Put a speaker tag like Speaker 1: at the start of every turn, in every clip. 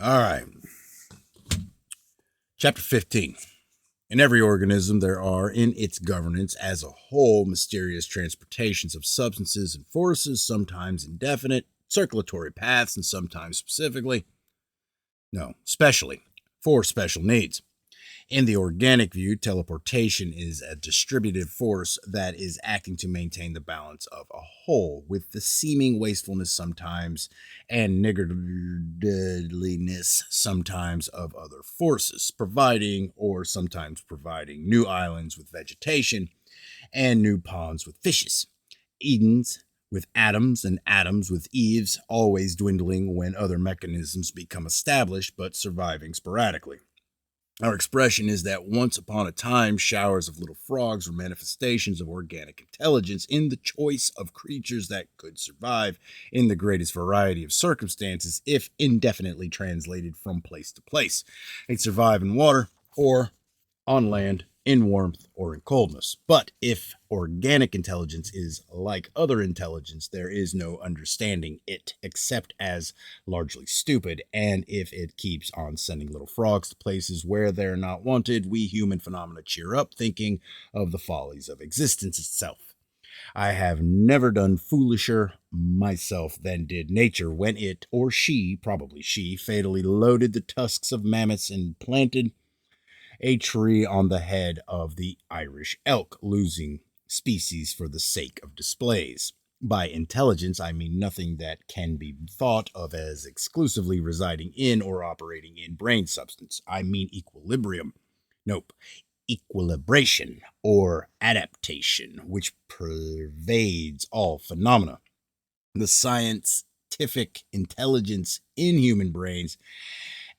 Speaker 1: All right. Chapter 15. In every organism, there are, in its governance as a whole, mysterious transportations of substances and forces, sometimes indefinite, circulatory paths, and sometimes specially, for special needs. In the organic view, teleportation is a distributive force that is acting to maintain the balance of a whole, with the seeming wastefulness sometimes and niggardliness sometimes of other forces, providing or sometimes providing new islands with vegetation and new ponds with fishes. Edens with atoms and atoms with eaves, always dwindling when other mechanisms become established but surviving sporadically. Our expression is that once upon a time, showers of little frogs were manifestations of organic intelligence in the choice of creatures that could survive in the greatest variety of circumstances if indefinitely translated from place to place. They'd survive in water or on land, in warmth, or in coldness. But if organic intelligence is like other intelligence, there is no understanding it except as largely stupid. And if it keeps on sending little frogs to places where they're not wanted, we human phenomena cheer up, thinking of the follies of existence itself. I have never done foolisher myself than did nature when it, or she, probably she, fatally loaded the tusks of mammoths and planted a tree on the head of the Irish elk, losing species for the sake of displays. By intelligence, I mean nothing that can be thought of as exclusively residing in or operating in brain substance. I mean equilibrium. Nope. Equilibration or adaptation, which pervades all phenomena. The scientific intelligence in human brains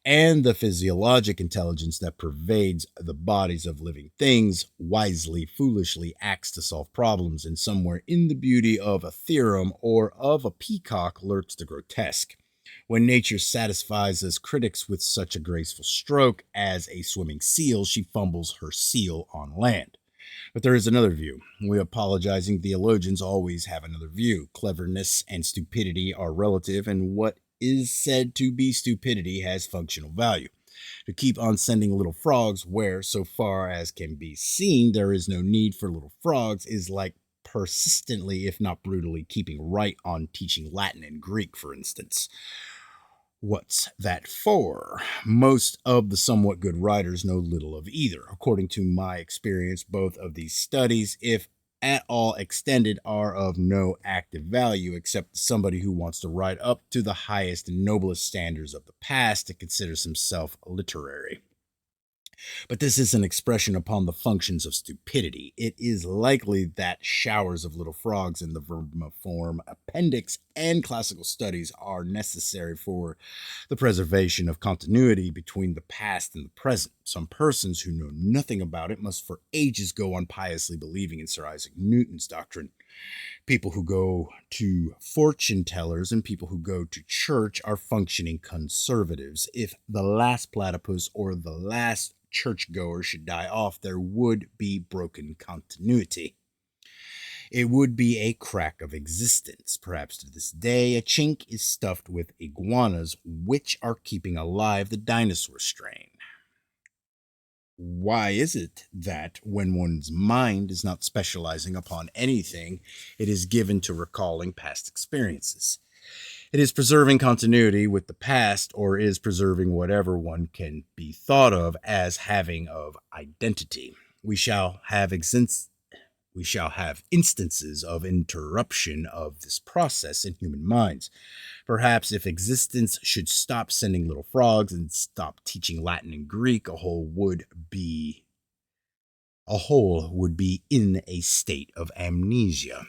Speaker 1: and the physiologic intelligence that pervades the bodies of living things wisely, foolishly acts to solve problems, and somewhere in the beauty of a theorem or of a peacock lurks the grotesque. When nature satisfies us critics with such a graceful stroke as a swimming seal, she fumbles her seal on land. But there is another view. We apologizing theologians always have another view. Cleverness and stupidity are relative, and what is said to be stupidity has functional value. To keep on sending little frogs where, so far as can be seen, there is no need for little frogs is like persistently, if not brutally, keeping right on teaching Latin and Greek, for instance. What's that for? Most of the somewhat good writers know little of either. According to my experience, both of these studies, if at all extended, are of no active value except to somebody who wants to ride up to the highest and noblest standards of the past and considers himself literary. But this is an expression upon the functions of stupidity. It is likely that showers of little frogs in the vermiform appendix and classical studies are necessary for the preservation of continuity between the past and the present. Some persons who know nothing about it must for ages go on piously believing in Sir Isaac Newton's doctrine. People who go to fortune tellers and people who go to church are functioning conservatives. If the last platypus or the last churchgoer should die off, there would be broken continuity. It would be a crack of existence. Perhaps to this day, a chink is stuffed with iguanas, which are keeping alive the dinosaur strain. Why is it that when one's mind is not specializing upon anything, it is given to recalling past experiences? It is preserving continuity with the past, or is preserving whatever one can be thought of as having of identity. We shall have we shall have instances of interruption of this process in human minds. Perhaps if existence should stop sending little frogs and stop teaching Latin and Greek, a whole would be in a state of amnesia.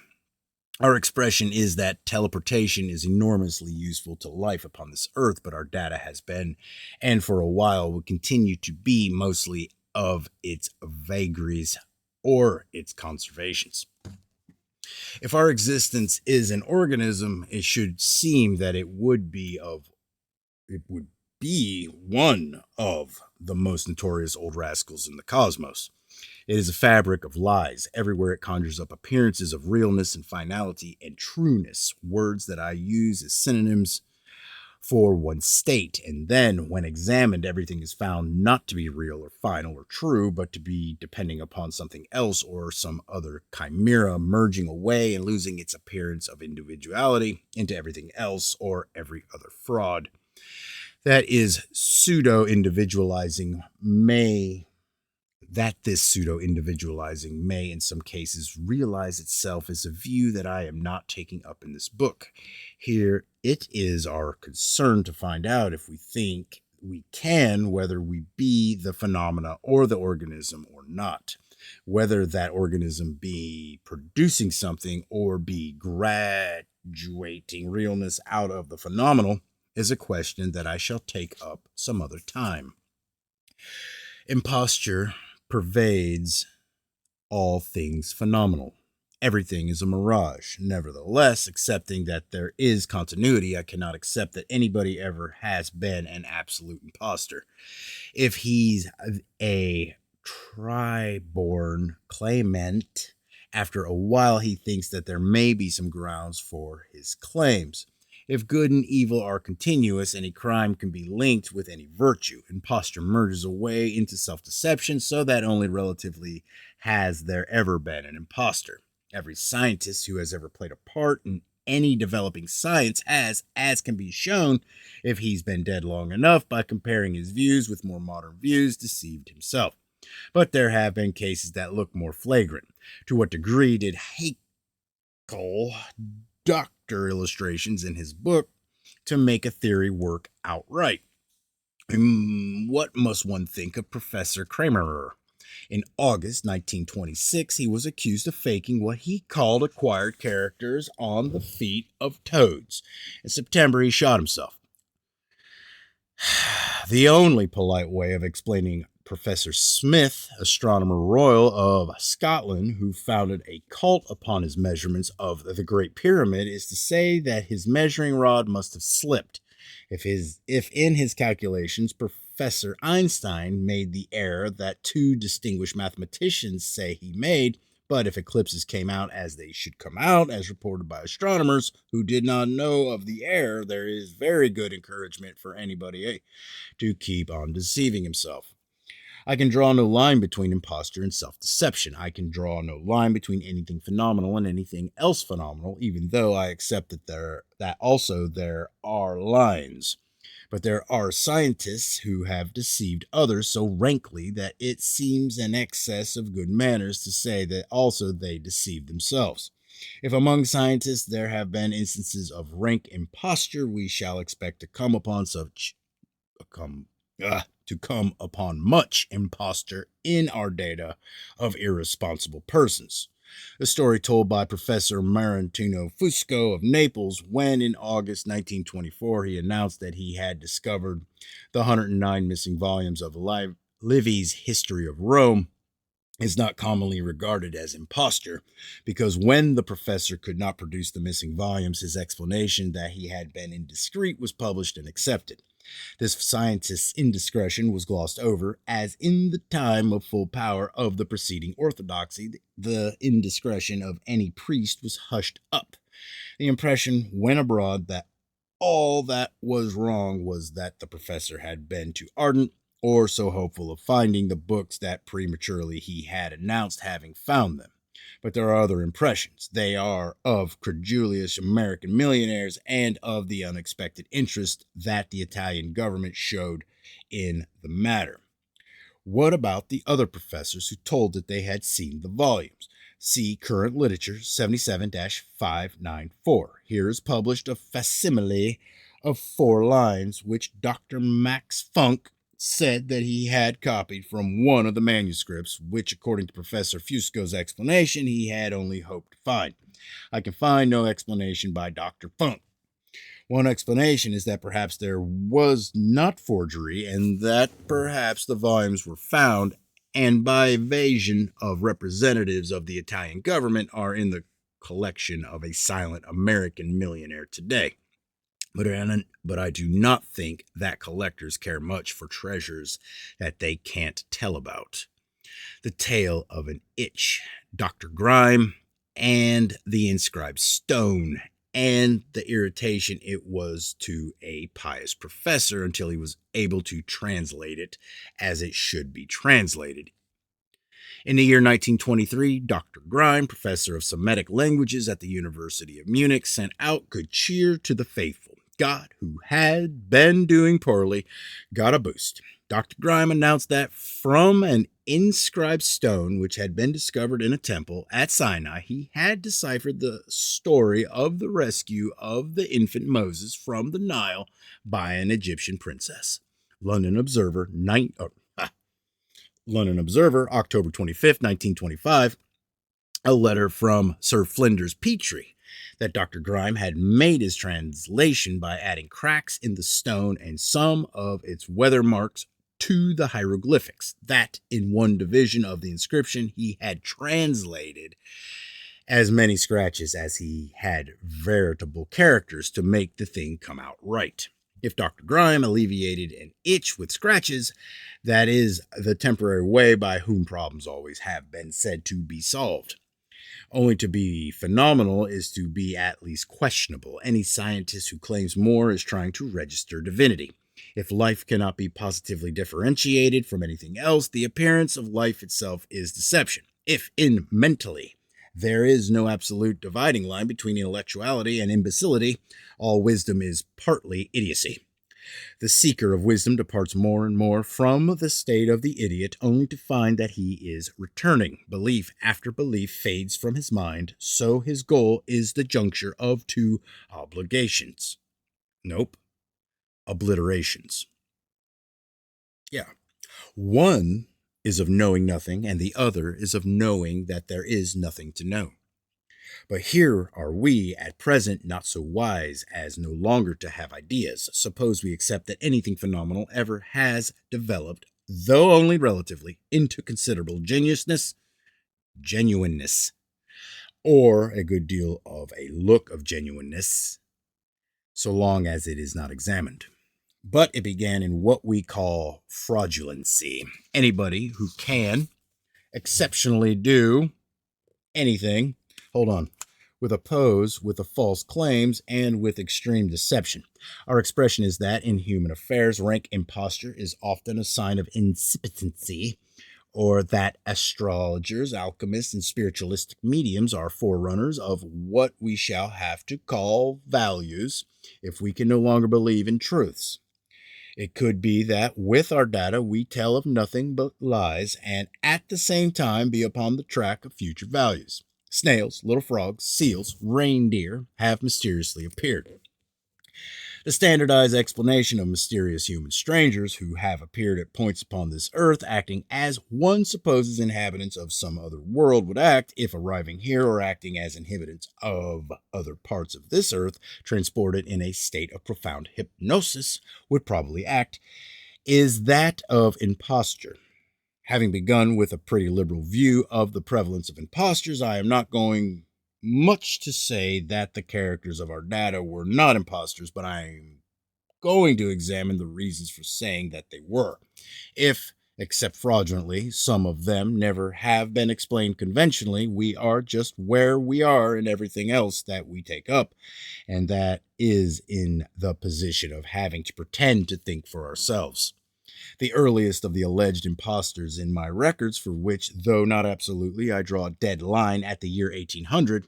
Speaker 1: Our expression is that teleportation is enormously useful to life upon this earth, but our data has been, and for a while will continue to be, mostly of its vagaries or its conservations. If our existence is an organism, it should seem that it would be one of the most notorious old rascals in the cosmos. It is a fabric of lies. Everywhere it conjures up appearances of realness and finality and trueness, words that I use as synonyms for one state, and then, when examined, everything is found not to be real or final or true, but to be depending upon something else or some other chimera merging away and losing its appearance of individuality into everything else or every other fraud. That is pseudo-individualizing this pseudo-individualizing may in some cases realize itself as a view that I am not taking up in this book. Here it is our concern to find out if we think we can, whether we be the phenomena or the organism or not, whether that organism be producing something or be graduating realness out of the phenomenal is a question that I shall take up some other time. Imposture pervades all things phenomenal. Everything is a mirage. Nevertheless, accepting that there is continuity, I cannot accept that anybody ever has been an absolute imposter. If he's a triborn claimant, after a while he thinks that there may be some grounds for his claims. If good and evil are continuous, any crime can be linked with any virtue. Imposture merges away into self-deception so that only relatively has there ever been an imposter. Every scientist who has ever played a part in any developing science has, as can be shown if he's been dead long enough by comparing his views with more modern views, deceived himself. But there have been cases that look more flagrant. To what degree did Haeckel doctor illustrations in his book to make a theory work outright? What must one think of Professor Kramer? In August 1926, he was accused of faking what he called acquired characters on the feet of toads. In September, he shot himself. The only polite way of explaining Professor Smith, Astronomer Royal of Scotland, who founded a cult upon his measurements of the Great Pyramid, is to say that his measuring rod must have slipped. If in his calculations Professor Einstein made the error that two distinguished mathematicians say he made, but if eclipses came out as they should come out, as reported by astronomers who did not know of the error, there is very good encouragement for anybody to keep on deceiving himself. I can draw no line between imposture and self-deception. I can draw no line between anything phenomenal and anything else phenomenal, even though I accept that there are lines. But there are scientists who have deceived others so rankly that it seems an excess of good manners to say that also they deceive themselves. If among scientists there have been instances of rank imposture, we shall expect to come upon much imposture in our data of irresponsible persons. A story told by Professor Martino Fusco of Naples when, in August 1924, he announced that he had discovered the 109 missing volumes of Livy's History of Rome, is not commonly regarded as imposture, because when the professor could not produce the missing volumes, his explanation that he had been indiscreet was published and accepted. This scientist's indiscretion was glossed over, as in the time of full power of the preceding orthodoxy, the indiscretion of any priest was hushed up. The impression went abroad that all that was wrong was that the professor had been too ardent or so hopeful of finding the books that prematurely he had announced having found them. But there are other impressions. They are of credulous American millionaires and of the unexpected interest that the Italian government showed in the matter. What about the other professors who told that they had seen the volumes? See Current Literature 77-594. Here is published a facsimile of 4 lines which Dr. Max Funk said that he had copied from one of the manuscripts, which, according to Professor Fusco's explanation, he had only hoped to find. I can find no explanation by Dr. Funk. One explanation is that perhaps there was not forgery, and that perhaps the volumes were found, and by evasion of representatives of the Italian government are in the collection of a silent American millionaire today. But I do not think that collectors care much for treasures that they can't tell about. The Tale of an Itch, Dr. Grime, and the Inscribed Stone, and the irritation it was to a pious professor until he was able to translate it as it should be translated. In the year 1923, Dr. Grime, professor of Semitic languages at the University of Munich, sent out good cheer to the faithful. God, who had been doing poorly, got a boost. Dr. Grime announced that from an inscribed stone which had been discovered in a temple at Sinai, he had deciphered the story of the rescue of the infant Moses from the Nile by an Egyptian princess. London Observer, October 25th, 1925, a letter from Sir Flinders Petrie that Dr. Grime had made his translation by adding cracks in the stone and some of its weather marks to the hieroglyphics, that in one division of the inscription he had translated as many scratches as he had veritable characters to make the thing come out right. If Dr. Grime alleviated an itch with scratches, that is the temporary way by whom problems always have been said to be solved. Only to be phenomenal is to be at least questionable. Any scientist who claims more is trying to register divinity. If life cannot be positively differentiated from anything else, the appearance of life itself is deception. If in mentally there is no absolute dividing line between intellectuality and imbecility, all wisdom is partly idiocy. The seeker of wisdom departs more and more from the state of the idiot, only to find that he is returning. Belief after belief fades from his mind, so his goal is the juncture of two obligations. Nope. Obliterations. Yeah. One is of knowing nothing, and the other is of knowing that there is nothing to know. But here are we at present not so wise as no longer to have ideas. Suppose we accept that anything phenomenal ever has developed, though only relatively, into considerable genuineness, or a good deal of a look of genuineness, so long as it is not examined. But it began in what we call fraudulency. Anybody who can exceptionally do anything, with a pose, with the false claims, and with extreme deception. Our expression is that in human affairs, rank imposture is often a sign of incipiency, or that astrologers, alchemists, and spiritualistic mediums are forerunners of what we shall have to call values if we can no longer believe in truths. It could be that with our data we tell of nothing but lies and at the same time be upon the track of future values. Snails, little frogs, seals, reindeer have mysteriously appeared. The standardized explanation of mysterious human strangers who have appeared at points upon this earth, acting as one supposes inhabitants of some other world would act if arriving here, or acting as inhabitants of other parts of this earth, transported in a state of profound hypnosis, would probably act, is that of imposture. Having begun with a pretty liberal view of the prevalence of impostures, I am not going much to say that the characters of our data were not impostors, but I am going to examine the reasons for saying that they were. If, except fraudulently, some of them never have been explained conventionally, we are just where we are in everything else that we take up, and that is in the position of having to pretend to think for ourselves. The earliest of the alleged impostors in my records, for which, though not absolutely, I draw a dead line at the year 1800,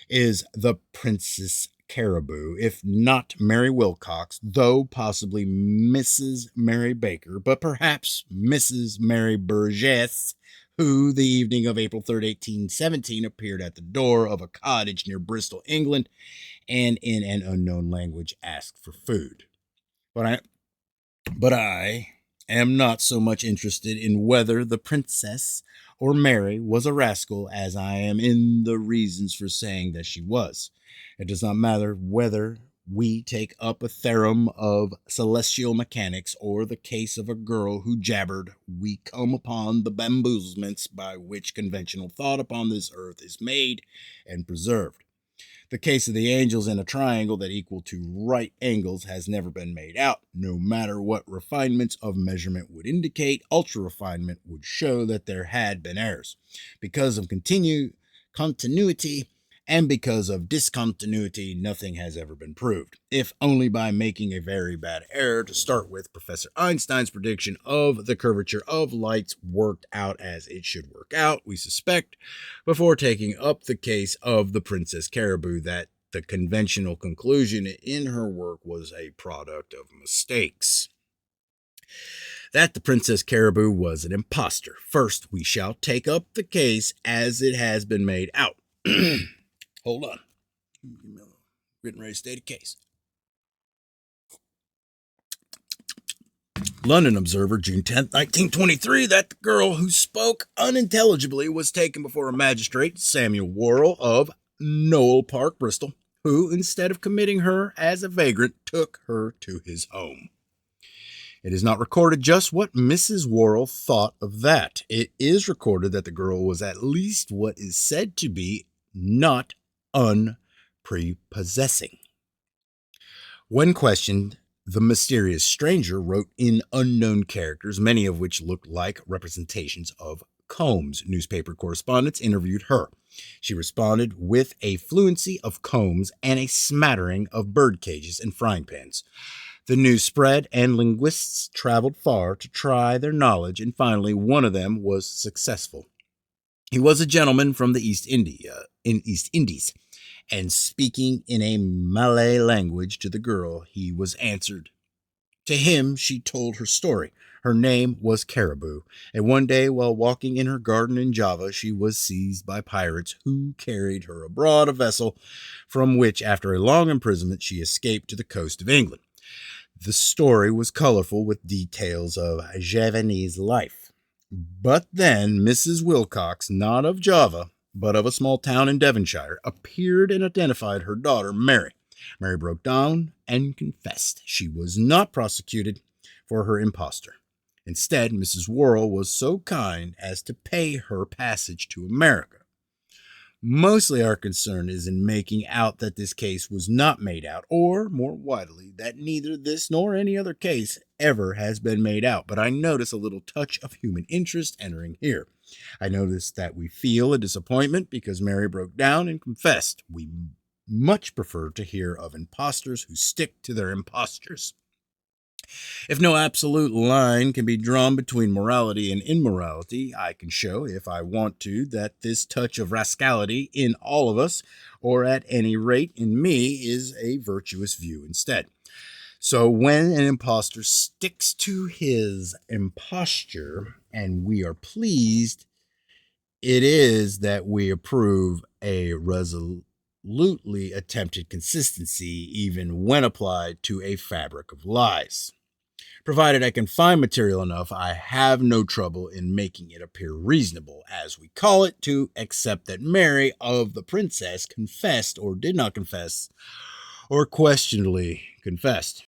Speaker 1: is the Princess Caribou, if not Mary Wilcox, though possibly Mrs. Mary Baker, but perhaps Mrs. Mary Burgess, who, the evening of April 3rd, 1817, appeared at the door of a cottage near Bristol, England, and in an unknown language asked for food. But I am not so much interested in whether the princess or Mary was a rascal as I am in the reasons for saying that she was. It does not matter whether we take up a theorem of celestial mechanics or the case of a girl who jabbered. We come upon the bamboozlements by which conventional thought upon this earth is made and preserved. The case of the angels in a triangle that equal to right angles has never been made out. No matter what refinements of measurement would indicate, ultra refinement would show that there had been errors. Because of continuity and because of discontinuity, nothing has ever been proved, if only by making a very bad error to start with. Professor Einstein's prediction of the curvature of lights worked out as it should work out, we suspect, before taking up the case of the Princess Caraboo, that the conventional conclusion in her work was a product of mistakes. That the Princess Caraboo was an impostor. First, we shall take up the case as it has been made out. Hold on. Getting ready to state a case. London Observer, June 10th, 1923, that the girl who spoke unintelligibly was taken before a magistrate, Samuel Worrell of Knowle Park, Bristol, who, instead of committing her as a vagrant, took her to his home. It is not recorded just what Mrs. Worrell thought of that. It is recorded that the girl was at least what is said to be not unprepossessing. When questioned, the mysterious stranger wrote in unknown characters, many of which looked like representations of combs. Newspaper correspondents interviewed her. She responded with a fluency of combs and a smattering of bird cages and frying pans. The news spread, and linguists traveled far to try their knowledge, and finally one of them was successful. He was a gentleman from the East Indies, and speaking in a Malay language to the girl, he was answered. To him she told her story. Her name was Caraboo, and one day while walking in her garden in Java, she was seized by pirates who carried her aboard a vessel from which, after a long imprisonment, she escaped to the coast of England. The story was colorful with details of Javanese life. But then Mrs. Wilcox, not of Java, but of a small town in Devonshire, appeared and identified her daughter, Mary. Mary broke down and confessed. She was not prosecuted for her impostor. Instead, Mrs. Worrell was so kind as to pay her passage to America. Mostly our concern is in making out that this case was not made out, or, more widely, that neither this nor any other case ever has been made out. But I notice a little touch of human interest entering here. I notice that we feel a disappointment because Mary broke down and confessed. We much prefer to hear of impostors who stick to their impostures. If no absolute line can be drawn between morality and immorality, I can show, if I want to, that this touch of rascality in all of us, or at any rate in me, is a virtuous view instead. So when an impostor sticks to his imposture and we are pleased, it is that we approve a resolutely attempted consistency, even when applied to a fabric of lies. Provided I can find material enough, I have no trouble in making it appear reasonable, as we call it, to accept that Mary of the Princess confessed or did not confess, or questionably confessed.